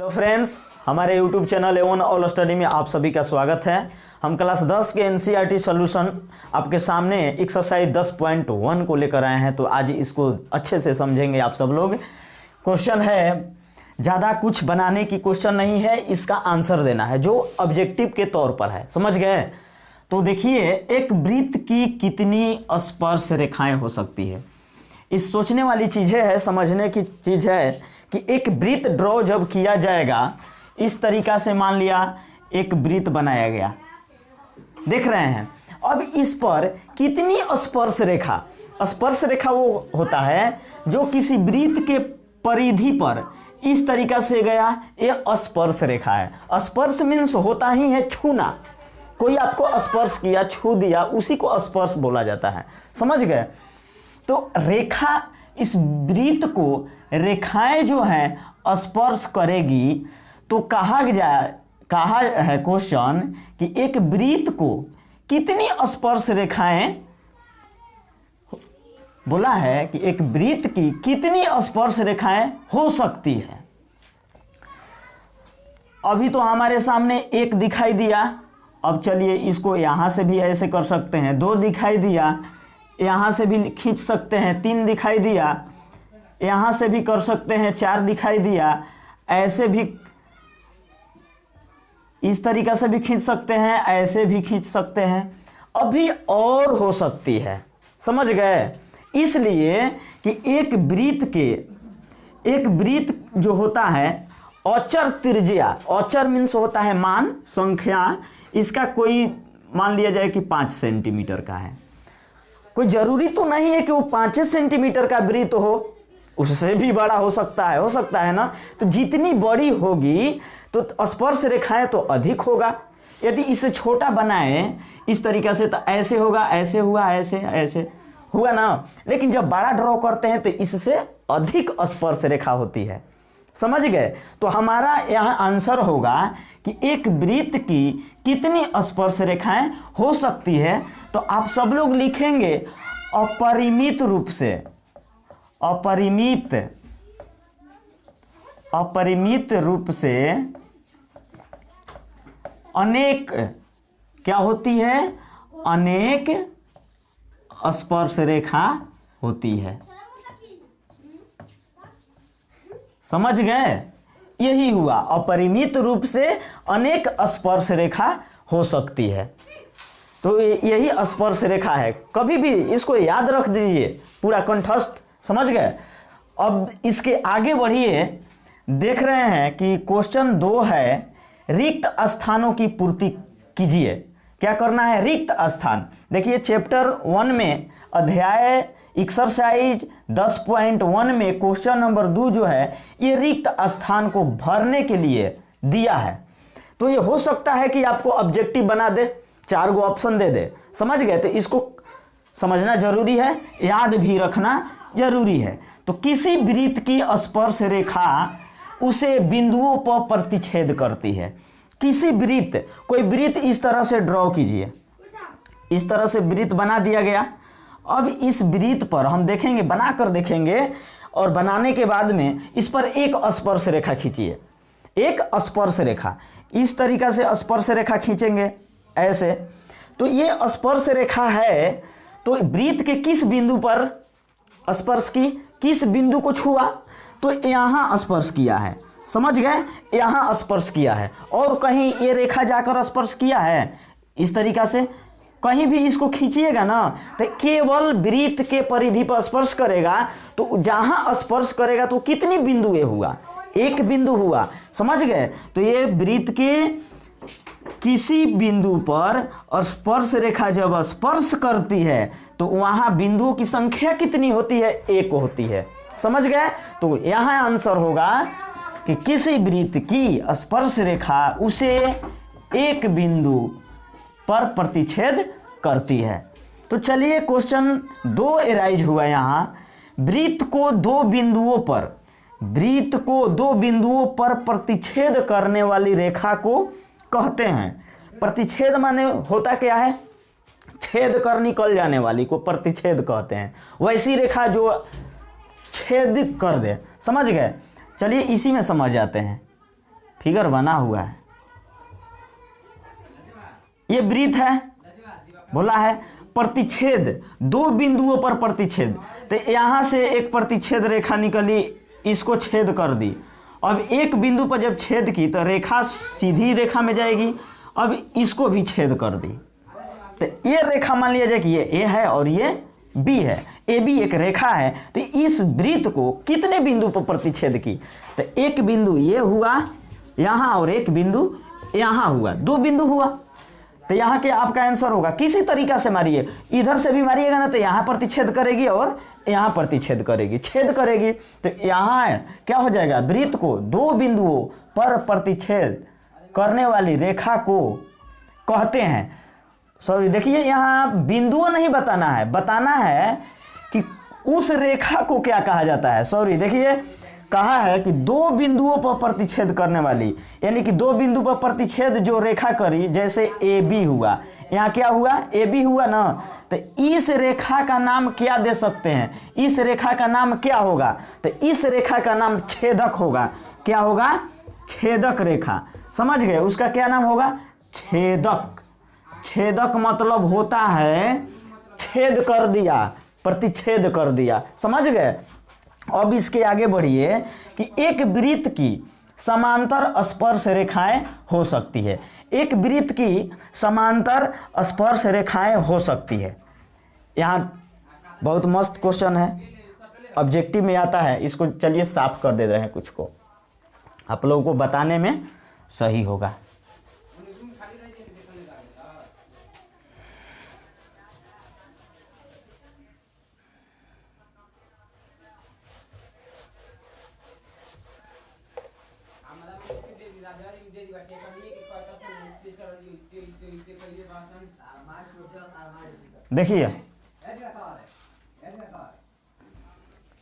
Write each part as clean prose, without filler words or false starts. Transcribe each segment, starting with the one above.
Hello friends, हमारे YouTube channel A1 all study में आप सभी का स्वागत है। हम क्लास 10 के NCERT सॉल्यूशन आपके सामने एक्सरसाइज 10.1 को लेकर आए हैं। तो आज इसको अच्छे से समझेंगे आप सब लोग। क्वेश्चन है, ज़्यादा कुछ बनाने की क्वेश्चन नहीं है, इसका आंसर देना है जो ऑब्जेक्टिव के तौर पर है। समझ गए? तो देखिए, एक वृत्त की कितनी स्पर्श रेखाएं हो सकती है। इस सोचने वाली चीज़ें है, समझने की चीज़ है कि एक वृत्त ड्रॉ जब किया जाएगा, इस तरीका से मान लिया एक वृत्त बनाया गया, देख रहे हैं। अब इस पर कितनी स्पर्श रेखा वो होता है जो किसी वृत्त के परिधि पर इस तरीका से गया, ये स्पर्श रेखा है। स्पर्श मीन्स होता ही है छूना। कोई आपको स्पर्श किया, छू दिया, उसी को स्पर्श बोला जाता है। समझ गए? तो रेखा, इस वृत्त को रेखाएं जो हैं स्पर्श करेगी, तो कहा है क्वेश्चन कि एक वृत्त को कितनी स्पर्श रेखाएं, बोला है कि एक वृत्त की कितनी स्पर्श रेखाएं हो सकती है। अभी तो हमारे सामने एक दिखाई दिया। अब चलिए इसको यहां से भी ऐसे कर सकते हैं। 2 दिखाई दिया, यहाँ से भी खींच सकते हैं। 3 दिखाई दिया, यहाँ से भी कर सकते हैं। 4 दिखाई दिया, ऐसे भी इस तरीक़ा से भी खींच सकते हैं, ऐसे भी खींच सकते हैं। अभी और हो सकती है। समझ गए? इसलिए कि एक वृत्त जो होता है, औचर त्रिज्या, औचर मीन्स होता है मान, संख्या, इसका कोई मान लिया जाए कि 5 सेंटीमीटर का है। कोई जरूरी तो नहीं है कि वो 5 सेंटीमीटर का वृत्त हो, उससे भी बड़ा हो सकता है ना। तो जितनी बड़ी होगी तो स्पर्श रेखाएं तो अधिक होगा। यदि इसे छोटा बनाए इस तरीके से, तो ऐसे होगा, ऐसे हुआ, ऐसे हुआ ना। लेकिन जब बड़ा ड्रॉ करते हैं तो इससे अधिक स्पर्श रेखा होती है। समझ गए? तो हमारा यहाँ आंसर होगा कि एक वृत्त की कितनी स्पर्श रेखाएं हो सकती है। तो आप सब लोग लिखेंगे अपरिमित रूप से, अपरिमित रूप से अनेक, क्या होती है? अनेक स्पर्श रेखा होती है। समझ गए? यही हुआ, अपरिमित रूप से अनेक स्पर्श रेखा हो सकती है। तो यही स्पर्श रेखा है। कभी भी इसको याद रख दीजिए, पूरा कंठस्थ। समझ गए? अब इसके आगे बढ़िए। देख रहे हैं कि क्वेश्चन 2 है, रिक्त स्थानों की पूर्ति कीजिए। क्या करना है? रिक्त स्थान। देखिए चैप्टर 1 में अध्याय एक्सरसाइज 10.1 में क्वेश्चन नंबर 2 जो है, ये रिक्त स्थान को भरने के लिए दिया है। तो ये हो सकता है कि आपको ऑब्जेक्टिव बना दे, 4 गो ऑप्शन दे दे। समझ गए? तो इसको समझना जरूरी है, याद भी रखना जरूरी है। तो किसी वृत्त की स्पर्श रेखा उसे बिंदुओं पर प्रतिच्छेद करती है। किसी वृत्त, कोई वृत्त इस तरह से ड्रॉ कीजिए, इस तरह से वृत्त बना दिया गया। अब इस वृत्त पर हम देखेंगे, बनाकर देखेंगे, और बनाने के बाद में इस पर एक स्पर्श रेखा खींचिए। एक स्पर्श रेखा, इस तरीका से स्पर्श रेखा खींचेंगे ऐसे। तो ये स्पर्श रेखा है, तो वृत्त के किस बिंदु पर स्पर्श की, किस बिंदु को छुआ? तो यहाँ स्पर्श किया है। समझ गए? यहाँ स्पर्श किया है। और कहीं ये रेखा जाकर स्पर्श किया है इस तरीका से। कहीं भी इसको खींचिएगा ना, तो केवल वृत्त के परिधि पर स्पर्श करेगा। तो जहां स्पर्श करेगा तो कितनी बिंदु ये हुआ? एक बिंदु हुआ। समझ गए? तो ये वृत्त के किसी बिंदु पर स्पर्श रेखा जब स्पर्श करती है तो वहां बिंदुओं की संख्या कितनी होती है? 1 होती है। समझ गए? तो यहां आंसर होगा कि किसी वृत्त की स्पर्श रेखा उसे एक बिंदु पर प्रतिच्छेद करती है। तो चलिए क्वेश्चन 2 एराइज हुआ। यहाँ वृत्त को 2 बिंदुओं पर प्रतिच्छेद करने वाली रेखा को कहते हैं। प्रतिच्छेद माने होता क्या है? छेद कर निकल जाने वाली को प्रतिच्छेद कहते हैं। वैसी रेखा जो छेद कर दे। समझ गए? चलिए इसी में समझ जाते हैं। फिगर बना हुआ है, ये वृत्त है, बोला है प्रतिच्छेद, दो बिंदुओं पर प्रतिच्छेद। तो यहां से एक प्रतिच्छेद रेखा निकली, इसको छेद कर दी। अब एक बिंदु पर जब छेद की तो रेखा सीधी रेखा में जाएगी, अब इसको भी छेद कर दी। तो ये रेखा मान लिया जाए कि ये ए है और ये बी है, ए बी एक रेखा है। तो इस वृत्त को कितने बिंदु पर प्रतिच्छेद की? तो एक बिंदु ये हुआ यहाँ और एक बिंदु यहाँ हुआ, दो बिंदु हुआ। तो यहाँ के आपका आंसर होगा, किसी तरीका से मारिए, इधर से भी मारिएगा ना तो यहाँ प्रतिच्छेद करेगी और यहाँ प्रतिच्छेद करेगी, छेद करेगी। तो यहाँ क्या हो जाएगा, वृत्त को दो बिंदुओं पर प्रतिच्छेद करने वाली रेखा को कहते हैं। सॉरी देखिए, यहाँ बिंदुओं नहीं बताना है, बताना है कि उस रेखा को क्या कहा जाता है। सॉरी देखिए, कहा है कि दो बिंदुओं पर प्रतिच्छेद करने वाली, यानी कि दो बिंदु पर प्रतिच्छेद जो रेखा करी, जैसे ए बी हुआ, यहाँ क्या हुआ, ए बी हुआ ना। तो इस रेखा का नाम क्या दे सकते हैं, इस रेखा का नाम क्या होगा? तो इस रेखा का नाम छेदक होगा। क्या होगा? छेदक रेखा। समझ गए? उसका क्या नाम होगा? छेदक। छेदक मतलब होता है छेद कर दिया, प्रतिच्छेद कर दिया। समझ गए? अब इसके आगे बढ़िए कि एक वृत्त की समांतर स्पर्श रेखाएं हो सकती है। एक वृत्त की समांतर स्पर्श रेखाएं हो सकती है। यहाँ बहुत मस्त क्वेश्चन है, ऑब्जेक्टिव में आता है। इसको चलिए साफ कर दे रहे हैं, कुछ को आप लोगों को बताने में सही होगा। देखिए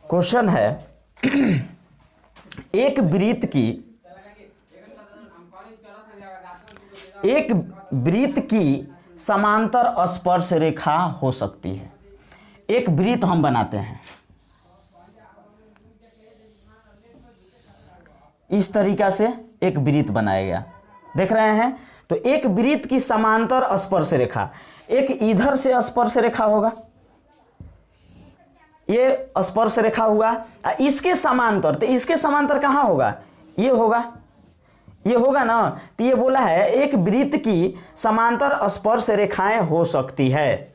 क्वेश्चन है, एक वृत्त की समांतर स्पर्श रेखा हो सकती है। एक वृत्त हम बनाते हैं, इस तरीका से एक वृत्त बनाया गया, देख रहे हैं। तो एक वृत्त की समांतर स्पर्श रेखा, एक इधर से स्पर्श रेखा होगा, ये स्पर्श रेखा हुआ, इसके समांतर। तो इसके समांतर कहाँ होगा? ये होगा, ये होगा ना। तो ये बोला है एक वृत्त की समांतर स्पर्श रेखाएं हो सकती है।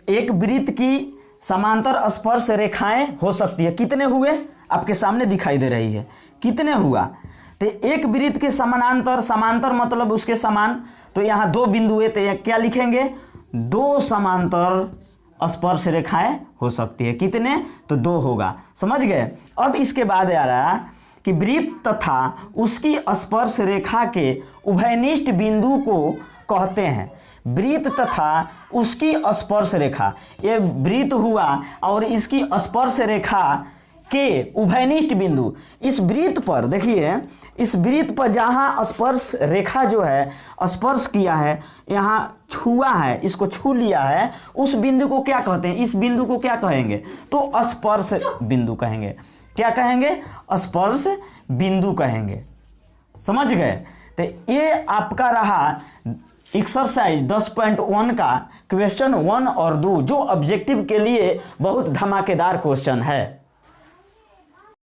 एक वृत्त की समांतर स्पर्श रेखाएं हो सकती है। कितने हुए? आपके सामने दिखाई दे रही है, कितने हुआ? तो एक वृत्त के समानांतर, समांतर मतलब उसके समान, तो यहाँ दो बिंदु है, तो क्या लिखेंगे? दो समांतर स्पर्श रेखाएं हो सकती है। कितने? तो दो होगा। समझ गए? अब इसके बाद आ रहा कि वृत्त तथा उसकी स्पर्श रेखा के उभयनिष्ठ बिंदु को कहते हैं। वृत्त तथा उसकी स्पर्श रेखा, ये वृत्त हुआ और इसकी स्पर्श रेखा के उभयनिष्ठ बिंदु, इस वृत्त पर देखिए, इस वृत्त पर जहाँ स्पर्श रेखा जो है स्पर्श किया है, यहाँ छुआ है, इसको छू लिया है, उस बिंदु को क्या कहते हैं? इस बिंदु को क्या कहेंगे? तो स्पर्श बिंदु कहेंगे। क्या कहेंगे? स्पर्श बिंदु कहेंगे। समझ गए? तो ये आपका रहा एक्सरसाइज 10.1 का क्वेश्चन 1 और 2, जो ऑब्जेक्टिव के लिए बहुत धमाकेदार क्वेश्चन है।